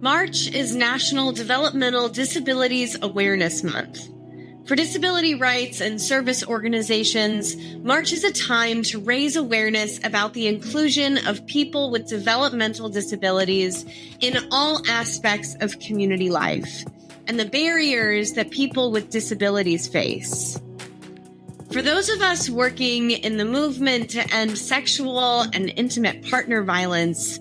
March is National Developmental Disabilities Awareness Month. For disability rights and service organizations, March is a time to raise awareness about the inclusion of people with developmental disabilities in all aspects of community life and the barriers that people with disabilities face. For those of us working in the movement to end sexual and intimate partner violence,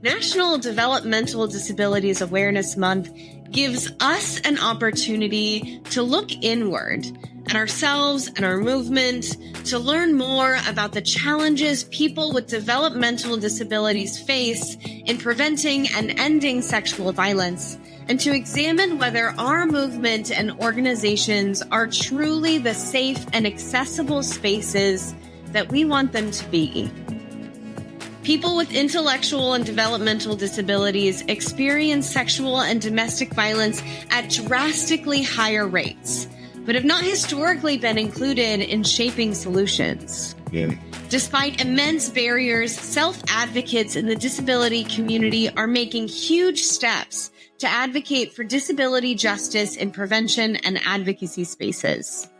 National Developmental Disabilities Awareness Month gives us an opportunity to look inward at ourselves and our movement, to learn more about the challenges people with developmental disabilities face in preventing and ending sexual violence, and to examine whether our movement and organizations are truly the safe and accessible spaces that we want them to be. People with intellectual and developmental disabilities experience sexual and domestic violence at drastically higher rates, but have not historically been included in shaping solutions. Despite immense barriers, self-advocates in the disability community are making huge steps to advocate for disability justice in prevention and advocacy spaces.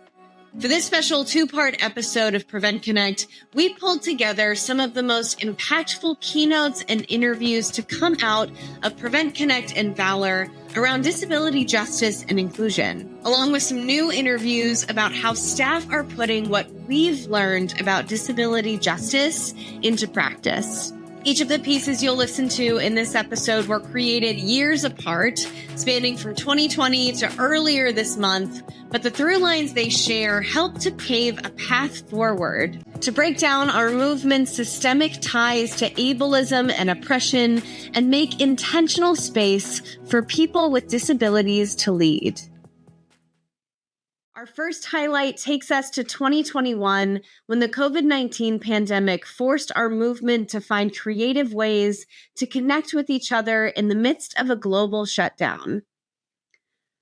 For this special two-part episode of PreventConnect, we pulled together some of the most impactful keynotes and interviews to come out of PreventConnect and VALOR around disability justice and inclusion, along with some new interviews about how staff are putting what we've learned about disability justice into practice. Each of the pieces you'll listen to in this episode were created years apart, spanning from 2020 to earlier this month, but the through lines they share help to pave a path forward to break down our movement's systemic ties to ableism and oppression and make intentional space for people with disabilities to lead. Our first highlight takes us to 2021, when the COVID-19 pandemic forced our movement to find creative ways to connect with each other in the midst of a global shutdown.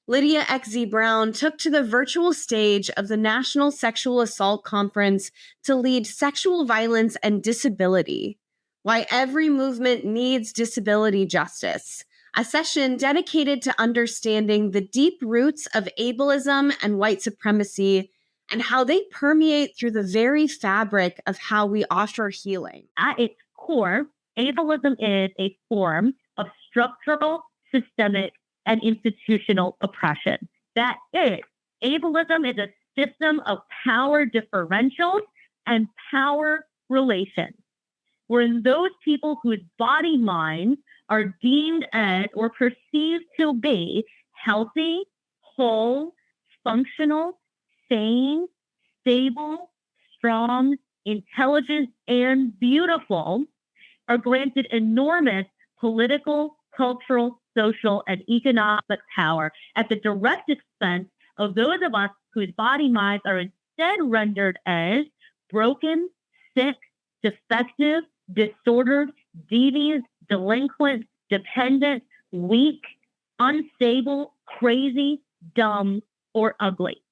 Lydia XZ Brown took to the virtual stage of the National Sexual Assault Conference to lead Sexual Violence and Disability: Why Every Movement Needs Disability Justice, a session dedicated to understanding the deep roots of ableism and white supremacy and how they permeate through the very fabric of how we offer healing. At its core, ableism is a form of structural, systemic, and institutional oppression. That is, ableism is a system of power differentials and power relations, wherein those people whose body minds are deemed as or perceived to be healthy, whole, functional, sane, stable, strong, intelligent, and beautiful are granted enormous political, cultural, social, and economic power at the direct expense of those of us whose body minds are instead rendered as broken, sick, defective, disordered, deviant, delinquent, dependent, weak, unstable, crazy, dumb, or ugly.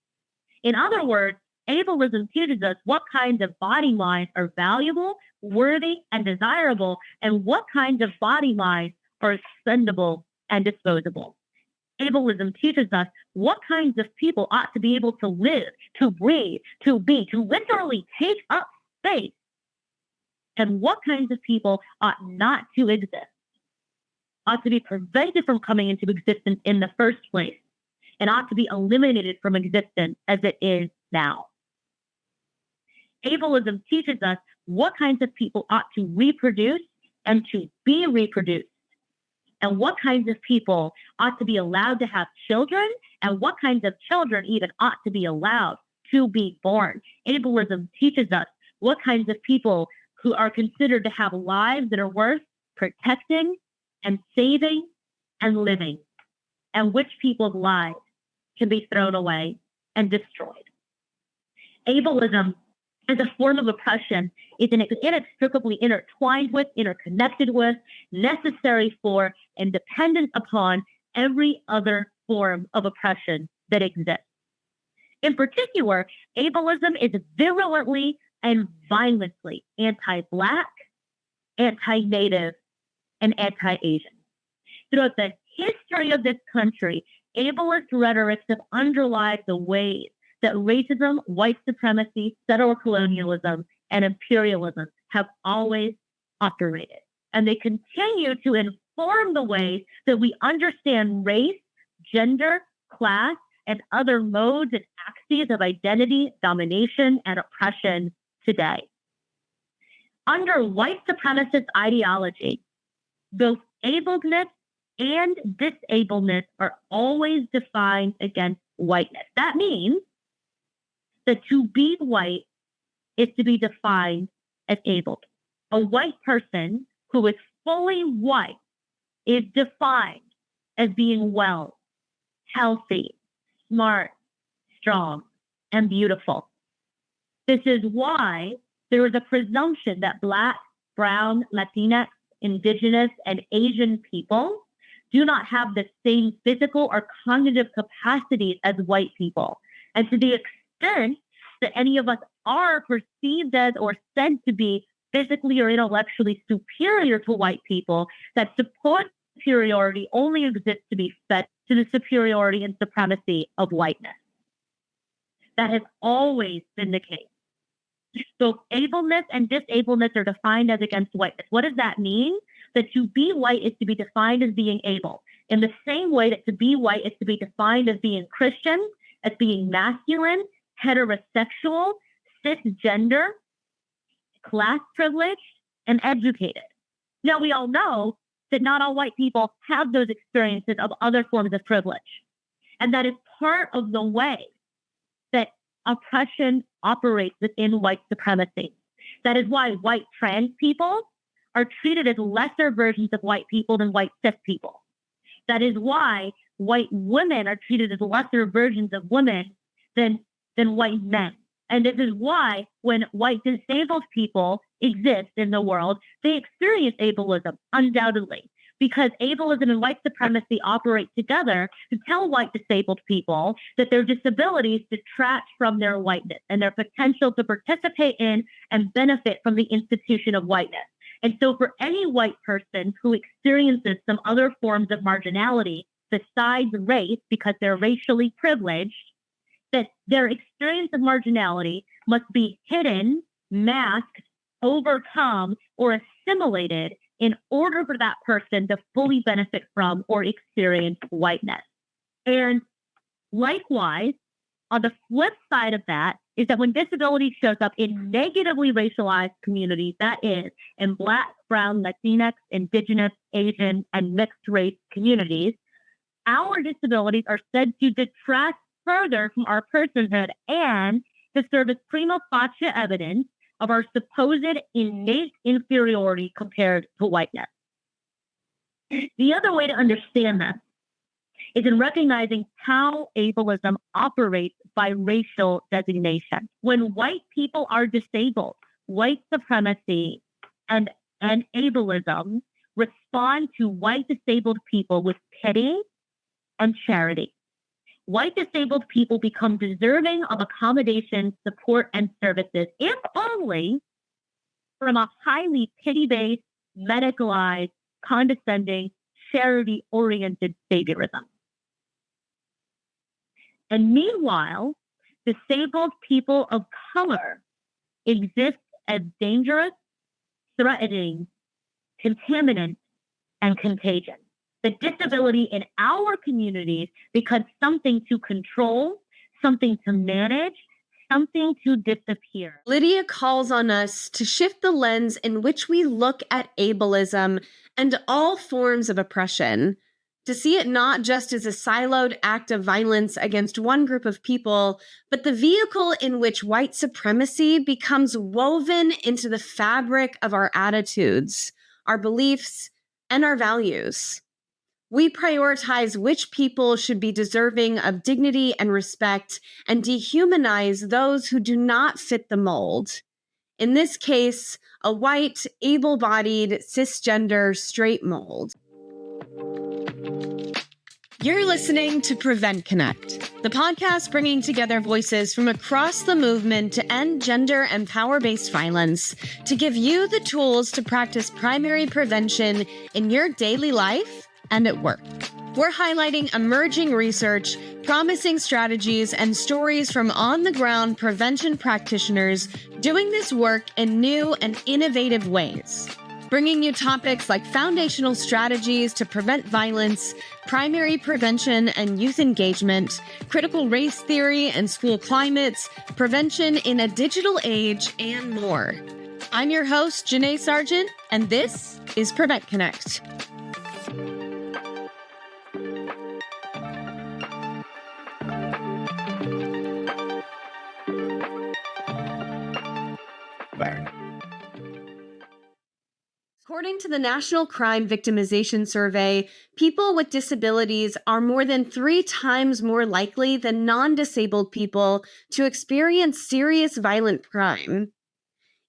In other words, ableism teaches us what kinds of body minds are valuable, worthy, and desirable, and what kinds of body minds are expendable and disposable. Ableism teaches us what kinds of people ought to be able to live, to breathe, to be, to literally take up space, and what kinds of people ought not to exist, ought to be prevented from coming into existence in the first place, and ought to be eliminated from existence as it is now. Ableism teaches us what kinds of people ought to reproduce and to be reproduced, and what kinds of people ought to be allowed to have children, and what kinds of children even ought to be allowed to be born. Ableism teaches us what kinds of people who are considered to have lives that are worth protecting and saving and living, and which people's lives can be thrown away and destroyed. Ableism as a form of oppression is inextricably intertwined with, interconnected with, necessary for, and dependent upon every other form of oppression that exists. In particular, ableism is virulently and violently anti-Black, anti-Native, and anti-Asian. Throughout the history of this country, ableist rhetorics have underlied the ways that racism, white supremacy, settler colonialism, and imperialism have always operated. And they continue to inform the ways that we understand race, gender, class, and other modes and axes of identity, domination, and oppression today. Under white supremacist ideology, both ableness and disableness are always defined against whiteness. That means that to be white is to be defined as abled. A white person who is fully white is defined as being well, healthy, smart, strong, and beautiful. This is why there is a presumption that Black, Brown, Latinx, Indigenous, and Asian people do not have the same physical or cognitive capacities as white people. And to the extent that any of us are perceived as or said to be physically or intellectually superior to white people, that supposed superiority only exists to be fed to the superiority and supremacy of whiteness. That has always been the case. So ableness and disableness are defined as against whiteness. What does that mean? That to be white is to be defined as being able. In the same way that to be white is to be defined as being Christian, as being masculine, heterosexual, cisgender, class privileged, and educated. Now, we all know that not all white people have those experiences of other forms of privilege. And that is part of the way that oppression operates within white supremacy. That is why white trans people are treated as lesser versions of white people than white cis people. That is why white women are treated as lesser versions of women than white men. And this is why when white disabled people exist in the world, they experience ableism, undoubtedly, because ableism and white supremacy operate together to tell white disabled people that their disabilities detract from their whiteness and their potential to participate in and benefit from the institution of whiteness. And so for any white person who experiences some other forms of marginality besides race, because they're racially privileged, that their experience of marginality must be hidden, masked, overcome, or assimilated in order for that person to fully benefit from or experience whiteness. And likewise, on the flip side of that is that when disability shows up in negatively racialized communities, that is, in Black, Brown, Latinx, Indigenous, Asian, and mixed race communities, our disabilities are said to detract further from our personhood and to serve as prima facie evidence of our supposed innate inferiority compared to whiteness. The other way to understand this is in recognizing how ableism operates by racial designation. When white people are disabled, white supremacy and ableism respond to white disabled people with pity and charity. White disabled people become deserving of accommodation, support, and services, if only from a highly pity-based, medicalized, condescending, charity-oriented saviorism. And meanwhile, disabled people of color exist as dangerous, threatening, contaminant, and contagion. The disability in our communities becomes something to control, something to manage, something to disappear. Lydia calls on us to shift the lens in which we look at ableism and all forms of oppression, to see it not just as a siloed act of violence against one group of people, but the vehicle in which white supremacy becomes woven into the fabric of our attitudes, our beliefs, and our values. We prioritize which people should be deserving of dignity and respect and dehumanize those who do not fit the mold. In this case, a white, able-bodied, cisgender, straight mold. You're listening to PreventConnect, the podcast bringing together voices from across the movement to end gender and power-based violence, to give you the tools to practice primary prevention in your daily life and at work. We're highlighting emerging research, promising strategies, and stories from on-the-ground prevention practitioners doing this work in new and innovative ways. Bringing you topics like foundational strategies to prevent violence, primary prevention and youth engagement, critical race theory and school climates, prevention in a digital age, and more. I'm your host, Janae Sargent, and this is PreventConnect. According to the National Crime Victimization Survey, people with disabilities are more than 3 times more likely than non-disabled people to experience serious violent crime.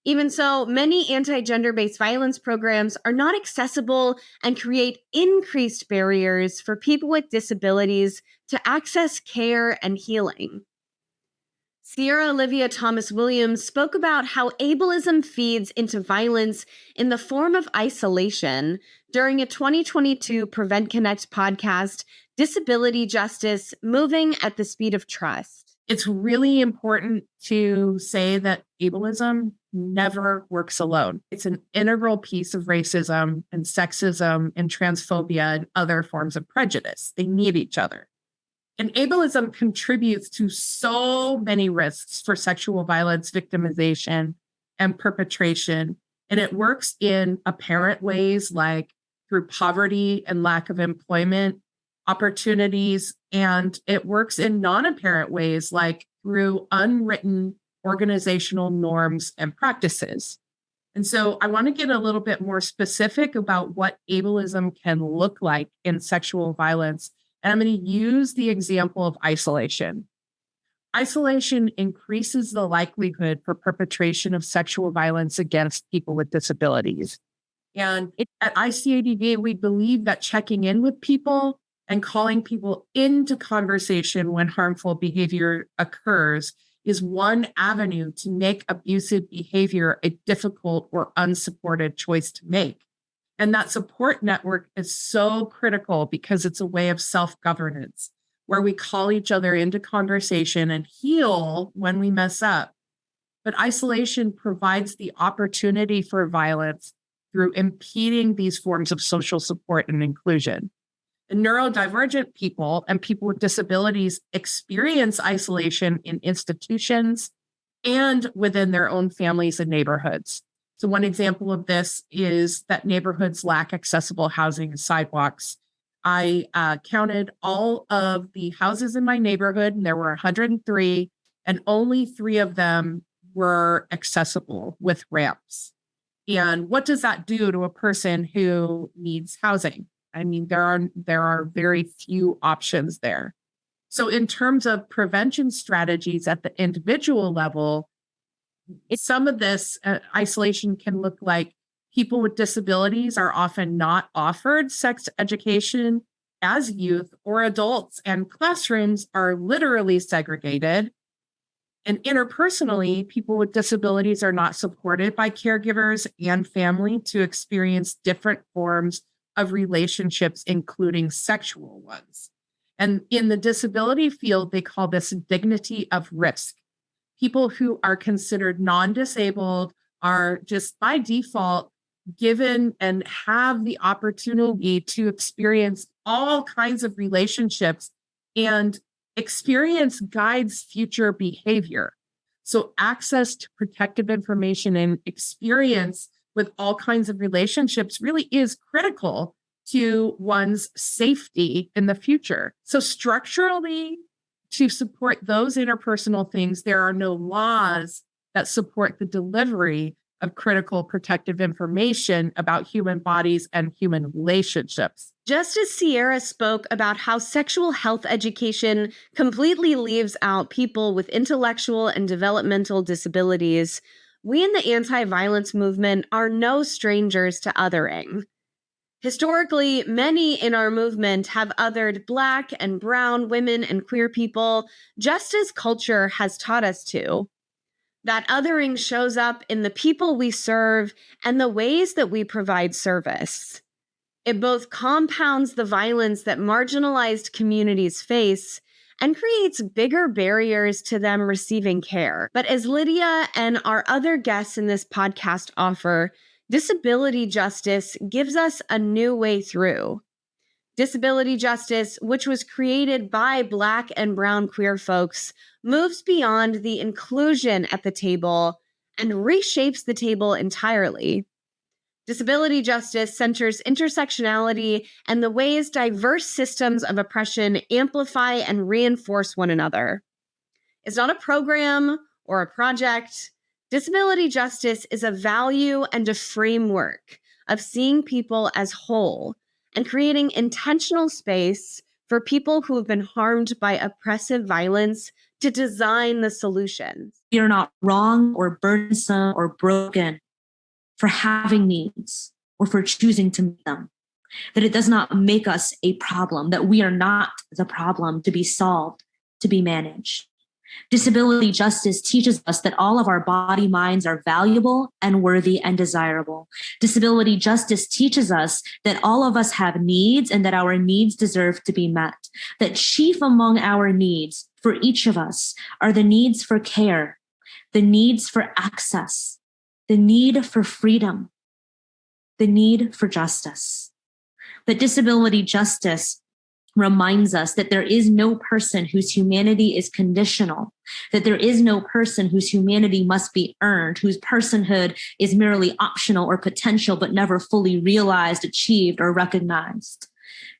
Even so, many anti-gender-based violence programs are not accessible and create increased barriers for people with disabilities to access care and healing. Sierra Olivia Thomas Williams spoke about how ableism feeds into violence in the form of isolation during a 2022 PreventConnect podcast, Disability Justice, Moving at the Speed of Trust. It's really important to say that ableism never works alone. It's an integral piece of racism and sexism and transphobia and other forms of prejudice. They need each other. And ableism contributes to so many risks for sexual violence, victimization, and perpetration. And it works in apparent ways like through poverty and lack of employment opportunities. And it works in non-apparent ways like through unwritten organizational norms and practices. And so I want to get a little bit more specific about what ableism can look like in sexual violence. And I'm going to use the example of isolation. Isolation increases the likelihood for perpetration of sexual violence against people with disabilities. And at ICADV, we believe that checking in with people and calling people into conversation when harmful behavior occurs is one avenue to make abusive behavior a difficult or unsupported choice to make. And that support network is so critical because it's a way of self-governance where we call each other into conversation and heal when we mess up. But isolation provides the opportunity for violence through impeding these forms of social support and inclusion. And neurodivergent people and people with disabilities experience isolation in institutions and within their own families and neighborhoods. So one example of this is that neighborhoods lack accessible housing and sidewalks. I counted all of the houses in my neighborhood, and there were 103, and only 3 of them were accessible with ramps. And what does that do to a person who needs housing? I mean, there are very few options there. So in terms of prevention strategies at the individual level, some of this isolation can look like people with disabilities are often not offered sex education as youth or adults, and classrooms are literally segregated. And interpersonally, people with disabilities are not supported by caregivers and family to experience different forms of relationships, including sexual ones. And in the disability field, they call this dignity of risk. People who are considered non-disabled are just by default given and have the opportunity to experience all kinds of relationships, and experience guides future behavior. So access to protective information and experience with all kinds of relationships really is critical to one's safety in the future. So structurally, to support those interpersonal things, there are no laws that support the delivery of critical protective information about human bodies and human relationships. Just as Sierra spoke about how sexual health education completely leaves out people with intellectual and developmental disabilities, we in the anti-violence movement are no strangers to othering. Historically, many in our movement have othered Black and brown women and queer people, just as culture has taught us to. That othering shows up in the people we serve and the ways that we provide service. It both compounds the violence that marginalized communities face and creates bigger barriers to them receiving care. But as Lydia and our other guests in this podcast offer, disability justice gives us a new way through. Disability justice, which was created by Black and brown queer folks, moves beyond the inclusion at the table and reshapes the table entirely. Disability justice centers intersectionality and the ways diverse systems of oppression amplify and reinforce one another. It's not a program or a project. Disability justice is a value and a framework of seeing people as whole and creating intentional space for people who have been harmed by oppressive violence to design the solutions. We are not wrong or burdensome or broken for having needs or for choosing to meet them. That it does not make us a problem, that we are not the problem to be solved, to be managed. Disability justice teaches us that all of our body minds are valuable and worthy and desirable. Disability justice teaches us that all of us have needs and that our needs deserve to be met. That chief among our needs for each of us are the needs for care, the needs for access, the need for freedom, the need for justice. That disability justice reminds us that there is no person whose humanity is conditional, that there is no person whose humanity must be earned, whose personhood is merely optional or potential, but never fully realized, achieved, or recognized.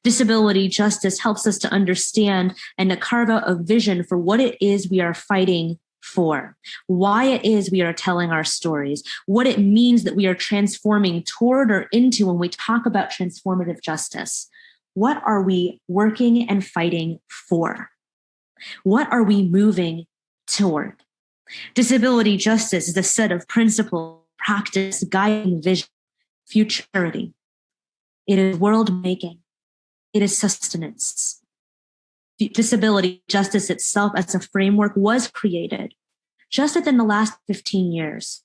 Disability justice helps us to understand and to carve out a vision for what it is we are fighting for, why it is we are telling our stories, what it means that we are transforming toward or into when we talk about transformative justice. What are we working and fighting for? What are we moving toward? Disability justice is a set of principles, practice, guiding vision, futurity. It is world making. It is sustenance. Disability justice itself as a framework was created just within the last 15 years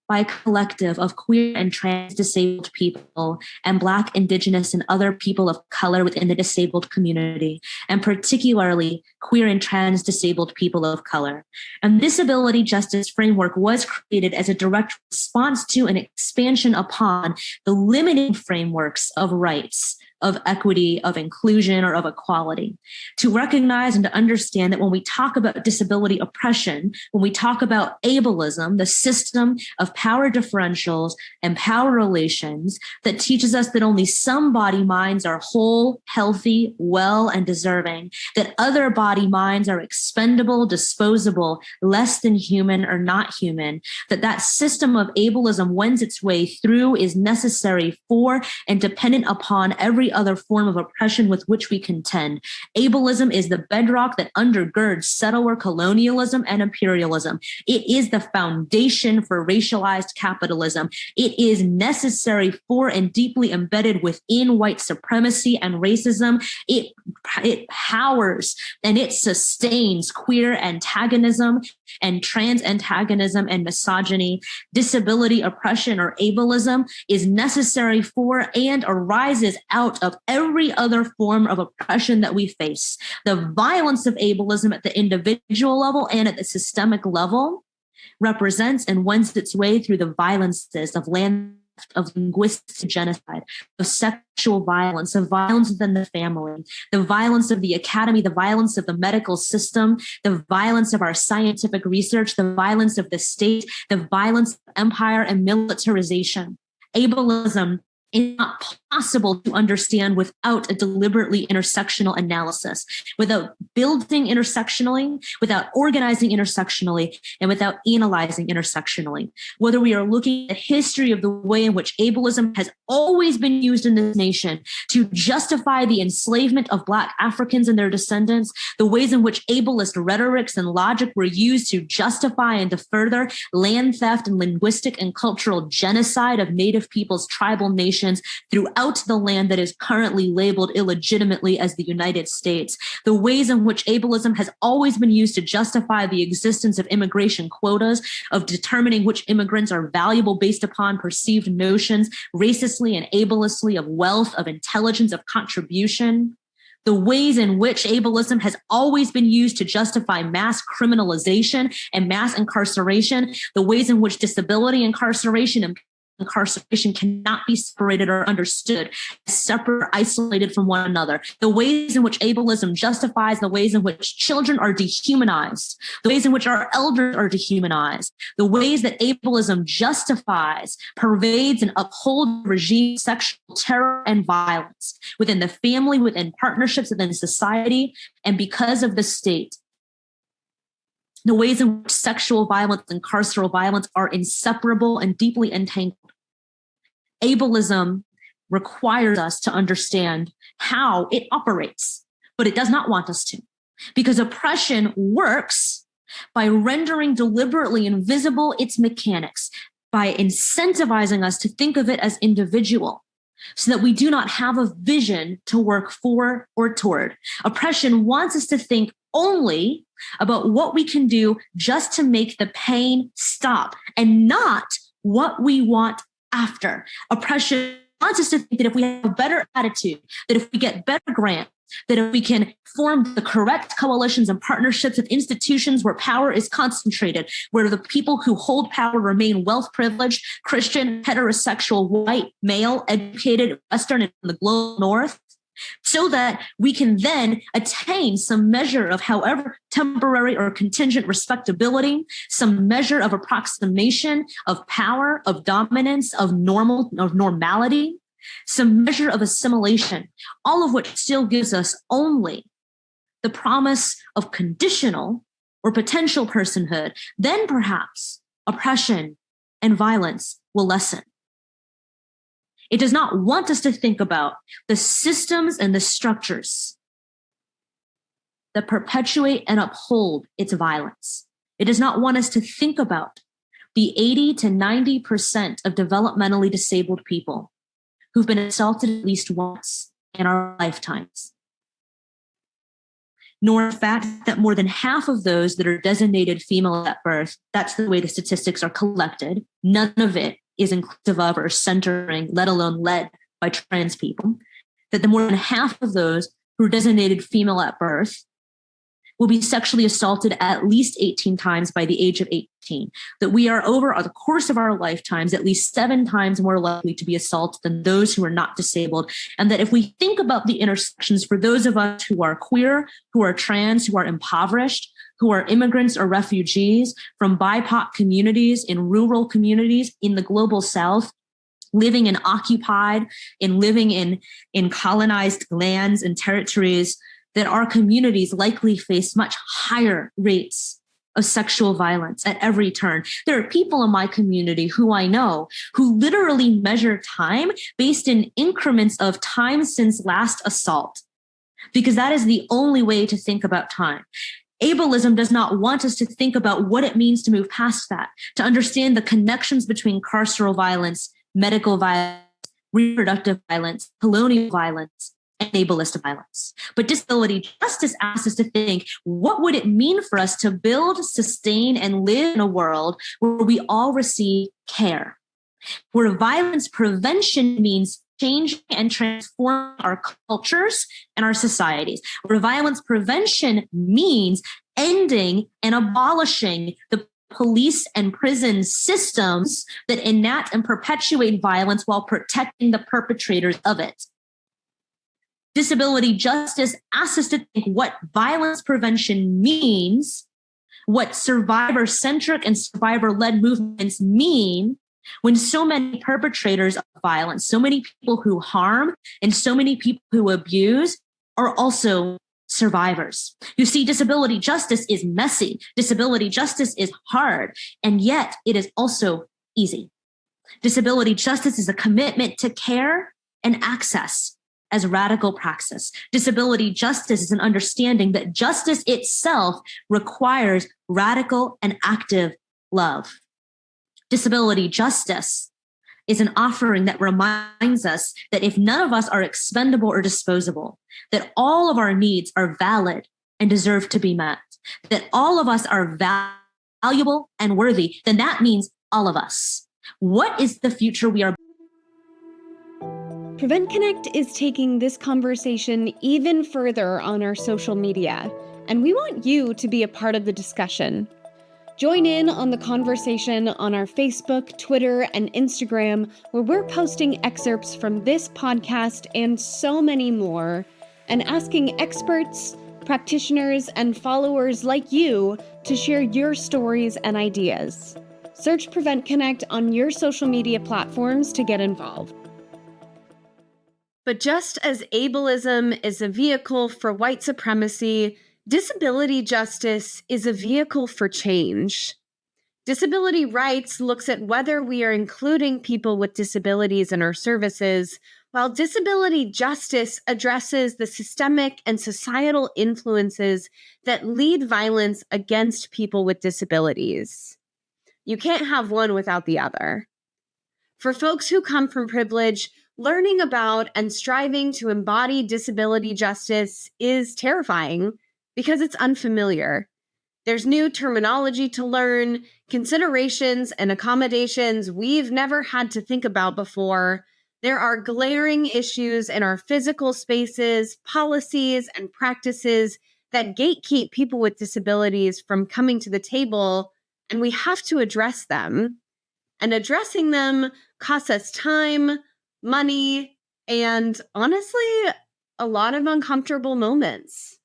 by a collective of queer and trans disabled people and Black, Indigenous, and other people of color within the disabled community, and particularly queer and trans disabled people of color. And disability justice framework was created as a direct response to an expansion upon the limiting frameworks of rights, of equity, of inclusion, or of equality. To recognize and to understand that when we talk about disability oppression, when we talk about ableism, the system of power differentials and power relations that teaches us that only some body minds are whole, healthy, well, and deserving, that other body minds are expendable, disposable, less than human, or not human, that system of ableism wends its way through, is necessary for, and dependent upon every other form of oppression with which we contend. Ableism is the bedrock that undergirds settler colonialism and imperialism. It is the foundation for racialized capitalism. It is necessary for and deeply embedded within white supremacy and racism. It powers and it sustains queer antagonism and trans antagonism and misogyny. Disability oppression or ableism is necessary for and arises out of every other form of oppression that we face. The violence of ableism at the individual level and at the systemic level represents and wends its way through the violences of land, of linguistic genocide, of sexual violence, of violence within the family, the violence of the academy, the violence of the medical system, the violence of our scientific research, the violence of the state, the violence of empire and militarization. Ableism is not possible to understand without a deliberately intersectional analysis, without building intersectionally, without organizing intersectionally, and without analyzing intersectionally. Whether we are looking at the history of the way in which ableism has always been used in this nation to justify the enslavement of Black Africans and their descendants, the ways in which ableist rhetorics and logic were used to justify and to further land theft and linguistic and cultural genocide of Native peoples, tribal nations throughout throughout the land that is currently labeled illegitimately as the United States, the ways in which ableism has always been used to justify the existence of immigration quotas, of determining which immigrants are valuable based upon perceived notions, racistly and ableistly, of wealth, of intelligence, of contribution, the ways in which ableism has always been used to justify mass criminalization and mass incarceration, the ways in which disability incarceration and incarceration cannot be separated or understood as separate or isolated from one another, the ways in which ableism justifies the ways in which children are dehumanized, the ways in which our elders are dehumanized, the ways that ableism justifies, pervades, and upholds regime sexual terror and violence within the family, within partnerships, within society, and because of the state. The ways in which sexual violence and carceral violence are inseparable and deeply entangled. Ableism requires us to understand how it operates, but it does not want us to, because oppression works by rendering deliberately invisible its mechanics, by incentivizing us to think of it as individual, so that we do not have a vision to work for or toward. Oppression wants us to think only about what we can do just to make the pain stop, and not what we want after. Oppression wants us to think that if we have a better attitude, that if we get better grants, that if we can form the correct coalitions and partnerships with institutions where power is concentrated, where the people who hold power remain wealth privileged, Christian, heterosexual, white, male, educated, Western, and the global North, so that we can then attain some measure of, however temporary or contingent, respectability, some measure of approximation of power, of dominance, of normality, some measure of assimilation, all of which still gives us only the promise of conditional or potential personhood. Then perhaps oppression and violence will lessen. It does not want us to think about the systems and the structures that perpetuate and uphold its violence. It does not want us to think about the 80 to 90% of developmentally disabled people who've been assaulted at least once in our lifetimes, nor the fact that more than half of those that are designated female at birth, that's the way the statistics are collected, none of it is inclusive of or centering, let alone led by trans people, that the more than half of those who are designated female at birth will be sexually assaulted at least 18 times by the age of 18, that we are over the course of our lifetimes at least 7 times more likely to be assaulted than those who are not disabled, and that if we think about the intersections for those of us who are queer, who are trans, who are impoverished, who are immigrants or refugees from BIPOC communities, in rural communities, in the global South, living in occupied, in living in colonized lands and territories, that our communities likely face much higher rates of sexual violence at every turn. There are people in my community who I know who literally measure time based in increments of time since last assault, because that is the only way to think about time. Ableism does not want us to think about what it means to move past that, to understand the connections between carceral violence, medical violence, reproductive violence, colonial violence, and ableist violence. But disability justice asks us to think, what would it mean for us to build, sustain, and live in a world where we all receive care, where violence prevention means changing and transforming our cultures and our societies, where violence prevention means ending and abolishing the police and prison systems that enact and perpetuate violence while protecting the perpetrators of it. Disability justice asks us to think what violence prevention means, what survivor-centric and survivor-led movements mean, when so many perpetrators of violence, so many people who harm, and so many people who abuse are also survivors. You see, disability justice is messy. Disability justice is hard, and yet it is also easy. Disability justice is a commitment to care and access as radical praxis. Disability justice is an understanding that justice itself requires radical and active love. Disability justice is an offering that reminds us that if none of us are expendable or disposable, that all of our needs are valid and deserve to be met, that all of us are valuable and worthy, then that means all of us. What is the future we are? PreventConnect is taking this conversation even further on our social media, and we want you to be a part of the discussion. Join in on the conversation on our Facebook, Twitter, and Instagram, where we're posting excerpts from this podcast and so many more, and asking experts, practitioners, and followers like you to share your stories and ideas. Search PreventConnect on your social media platforms to get involved. But just as ableism is a vehicle for white supremacy, disability justice is a vehicle for change. Disability rights looks at whether we are including people with disabilities in our services, while disability justice addresses the systemic and societal influences that lead violence against people with disabilities. You can't have one without the other. For folks who come from privilege, learning about and striving to embody disability justice is terrifying because it's unfamiliar. There's new terminology to learn, considerations and accommodations we've never had to think about before. There are glaring issues in our physical spaces, policies, and practices that gatekeep people with disabilities from coming to the table, and we have to address them. And addressing them costs us time, money, and honestly, a lot of uncomfortable moments.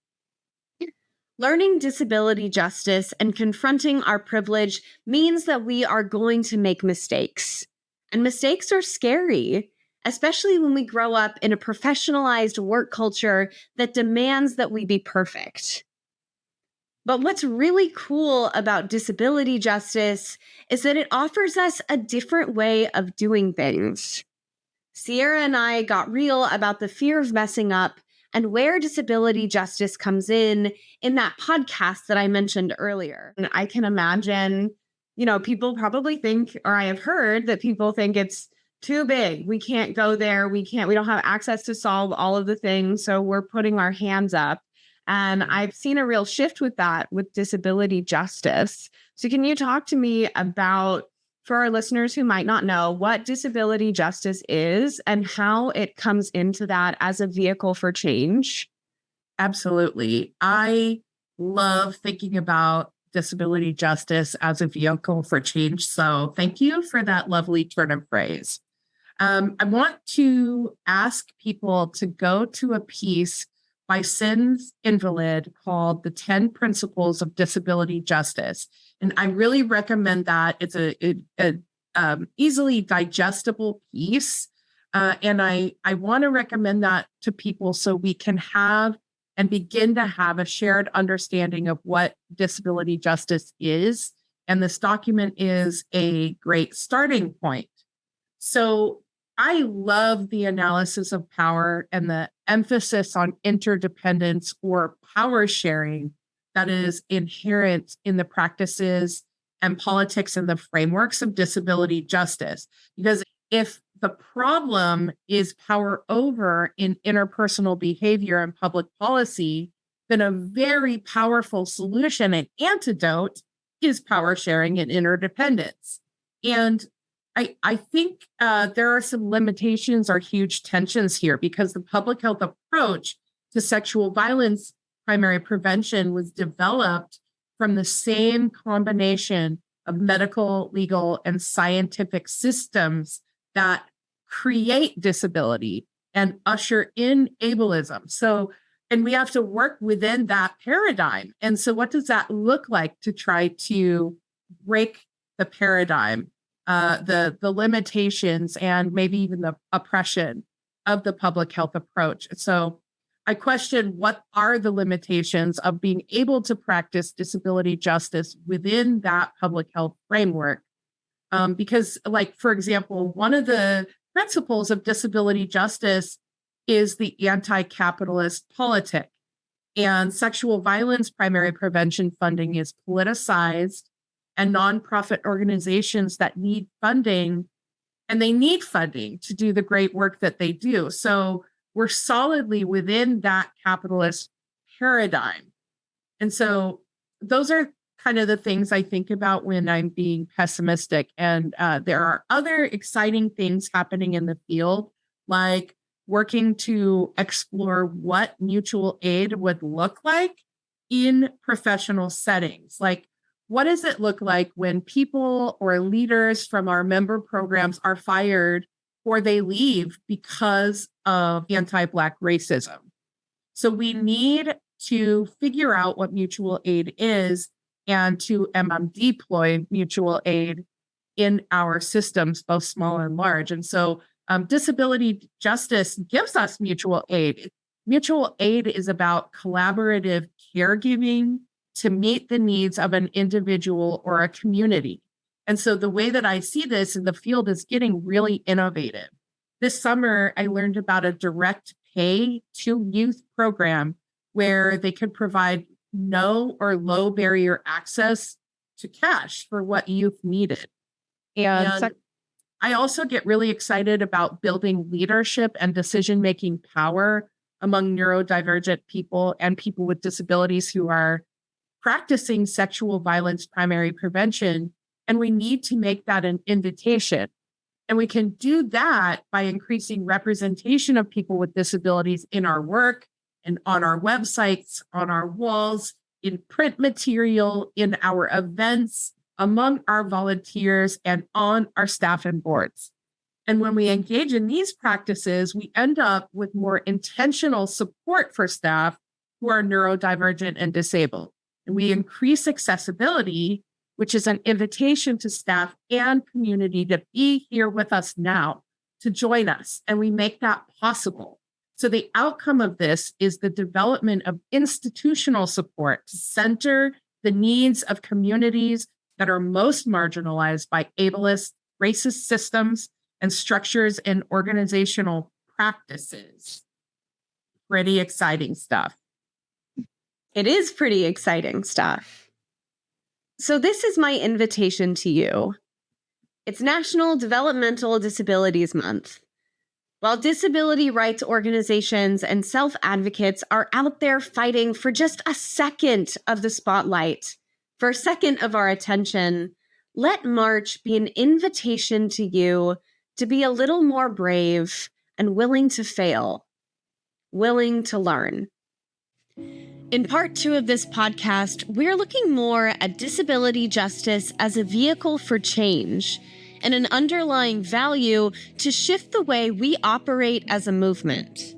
Learning disability justice and confronting our privilege means that we are going to make mistakes. And mistakes are scary, especially when we grow up in a professionalized work culture that demands that we be perfect. But what's really cool about disability justice is that it offers us a different way of doing things. Sierra and I got real about the fear of messing up and where disability justice comes in that podcast that I mentioned earlier. And I can imagine, people probably think, or I have heard that people think it's too big. We can't go there. We don't have access to solve all of the things. So we're putting our hands up. And I've seen a real shift with that, with disability justice. So can you talk to me about, for our listeners who might not know, what disability justice is and how it comes into that as a vehicle for change? Absolutely. I love thinking about disability justice as a vehicle for change. So thank you for that lovely turn of phrase. I want to ask people to go to a piece by Sin's Invalid called The 10 Principles of Disability Justice. And I really recommend that. It's a easily digestible piece. And I want to recommend that to people so we can have and begin to have a shared understanding of what disability justice is. And this document is a great starting point. So I love the analysis of power and the emphasis on interdependence or power sharing that is inherent in the practices and politics and the frameworks of disability justice. Because if the problem is power over in interpersonal behavior and public policy, then a very powerful solution and antidote is power sharing and interdependence. And I think there are some limitations or huge tensions here because the public health approach to sexual violence primary prevention was developed from the same combination of medical, legal, and scientific systems that create disability and usher in ableism. So, and we have to work within that paradigm. And so what does that look like to try to break the paradigm? The limitations and maybe even the oppression of the public health approach. So I question, what are the limitations of being able to practice disability justice within that public health framework? Because, like, for example, one of the principles of disability justice is the anti-capitalist politic. And sexual violence primary prevention funding is politicized, and nonprofit organizations that need funding and they need funding to do the great work that they do. So we're solidly within that capitalist paradigm. And so those are kind of the things I think about when I'm being pessimistic. And there are other exciting things happening in the field, like working to explore what mutual aid would look like in professional settings. Like, what does it look like when people or leaders from our member programs are fired or they leave because of anti-Black racism? So we need to figure out what mutual aid is and to deploy mutual aid in our systems, both small and large. And so disability justice gives us mutual aid. Mutual aid is about collaborative caregiving to meet the needs of an individual or a community. And so the way that I see this in the field is getting really innovative. This summer, I learned about a direct pay to youth program where they could provide no or low barrier access to cash for what youth needed. And I also get really excited about building leadership and decision-making power among neurodivergent people and people with disabilities who are practicing sexual violence primary prevention. And we need to make that an invitation. And we can do that by increasing representation of people with disabilities in our work and on our websites, on our walls, in print material, in our events, among our volunteers, and on our staff and boards. And when we engage in these practices, we end up with more intentional support for staff who are neurodivergent and disabled. And we increase accessibility, which is an invitation to staff and community to be here with us now, to join us, and we make that possible. So the outcome of this is the development of institutional support to center the needs of communities that are most marginalized by ableist, racist systems and structures and organizational practices. Pretty exciting stuff. It is pretty exciting stuff. So this is my invitation to you. It's National Developmental Disabilities Month. While disability rights organizations and self-advocates are out there fighting for just a second of the spotlight, for a second of our attention, let March be an invitation to you to be a little more brave and willing to fail, willing to learn. In part 2 of this podcast, we're looking more at disability justice as a vehicle for change and an underlying value to shift the way we operate as a movement.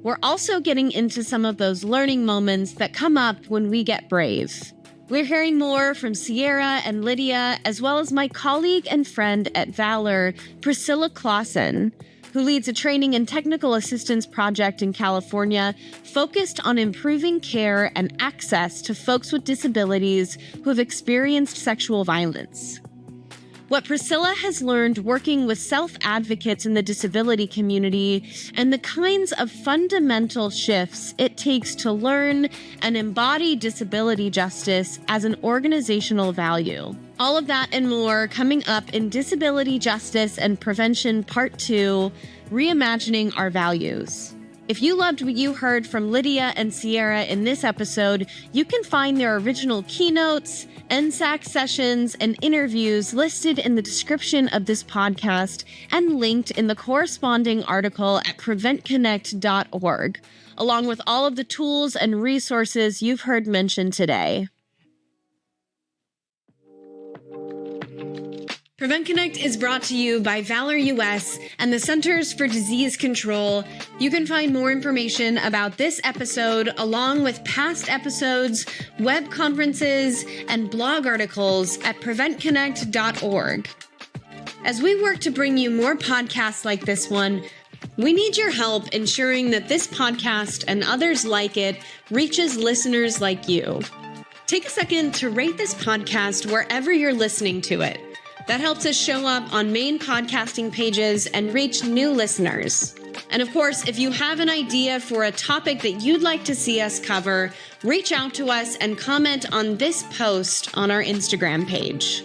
We're also getting into some of those learning moments that come up when we get brave. We're hearing more from Sierra and Lydia, as well as my colleague and friend at VALOR, Priscilla Clausen, who leads a training and technical assistance project in California focused on improving care and access to folks with disabilities who have experienced sexual violence. What Priscilla has learned working with self-advocates in the disability community and the kinds of fundamental shifts it takes to learn and embody disability justice as an organizational value. All of that and more coming up in Disability Justice and Prevention Part 2, Reimagining Our Values. If you loved what you heard from Lydia and Sierra in this episode, you can find their original keynotes, NSAC sessions, and interviews listed in the description of this podcast and linked in the corresponding article at PreventConnect.org, along with all of the tools and resources you've heard mentioned today. PreventConnect is brought to you by VALOR US and the Centers for Disease Control. You can find more information about this episode, along with past episodes, web conferences, and blog articles at PreventConnect.org. As we work to bring you more podcasts like this one, we need your help ensuring that this podcast and others like it reaches listeners like you. Take a second to rate this podcast wherever you're listening to it. That helps us show up on main podcasting pages and reach new listeners. And of course, if you have an idea for a topic that you'd like to see us cover, reach out to us and comment on this post on our Instagram page.